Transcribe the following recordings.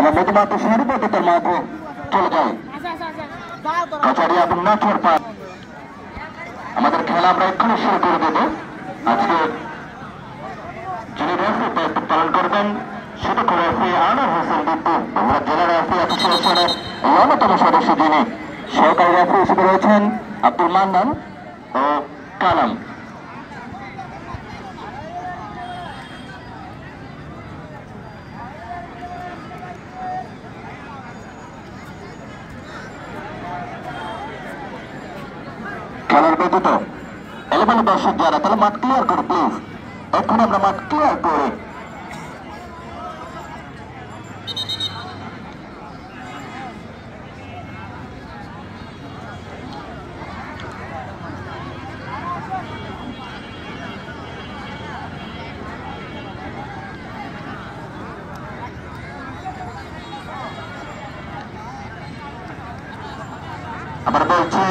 আমার মধ্যমাত্র সারিবদ্ধতার মাঝে চলে যায় কাছাড়িয়া এবং নাচর পা। আমাদের খেলা আমরা এক্ষুনি শুরু করে দেব। আজকে যিনি রেফারি দায়িত্ব পালন করবেন সেটা রেফারি আনোয়ার হোসেন বিপ্লু, আমরা জেলা রেফারি অ্যাসোসিয়েশনের এই অন্যতম সদস্য যিনি সহকারী রেফারি হিসেবে রয়েছেন আব্দুল মান্নান ও কালাম। খেলার ব্যতীত এলেভেন দর্শক যারা তাহলে মাঠ ক্লিয়ার করো প্লিজ, এখন আমরা মাঠ ক্লিয়ার করে আবার বলছে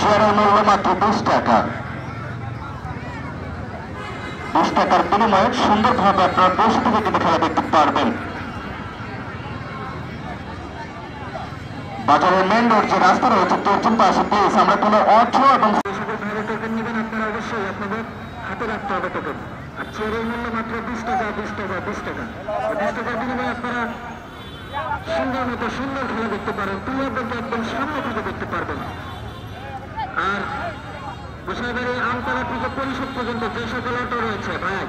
চেয়ারের মূল্য মাত্র 20 টাকা। 20 টাকার বিনিময়ে সুন্দরভাবে আপনারা বসে থেকে কিন্তু খেলা দেখতে পারবেন। বাজারের মেন রোড যে রাস্তা রয়েছে পশ্চিম পাশে প্লিজ আমরা কোনো অর্থ এবং টোকেন নেবেন আপনারা অবশ্যই আপনাদের হাতে রাখতে হবে টোকেন। আর চেয়ারের মূল্য মাত্র 20 টাকা 20 টাকা 20 টাকা। 20 টাকার বিনিময়ে আপনারা সুন্দর মতো সুন্দর খেলা দেখতে পারেন, প্লেয়ারদেরকে একদম সামনে থেকে দেখতে পারবেন। আর গোসাইবাড়ি আমতলা থেকে পরিষদ পর্যন্ত যে সকল অটো রয়েছে ভাই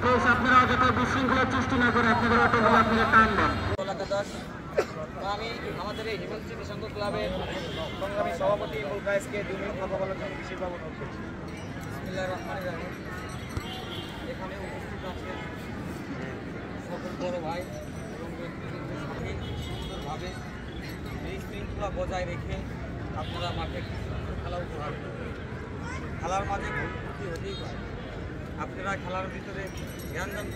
প্লিজ আপনারা অযথা বিশৃঙ্খলার সৃষ্টি না করে আপনাদের অটোগুলো আপনারা টান দেন। আমি আমাদের এই হিমালয় নিঃসঙ্গ ক্লাবের সংগ্রামী সভাপতি মুলকায়েসকে 2 মিনিট কথা বলার জন্য বিশেষভাবে অনুরোধ করছি। বিসমিল্লাহির রহমানির রহিম। এখানে উপস্থিত আছেন সকল বড় ভাই এবং ব্যক্তিবৃন্দের সাথে সুন্দরভাবে এই শৃঙ্খলা বজায় রেখে আপনারা মাঠে সুন্দর খেলা উপহার করবেন। খেলার মাঝে ভুল ত্রুটি হতেই পারে, আপনারা খেলার ভিতরে জ্ঞানদান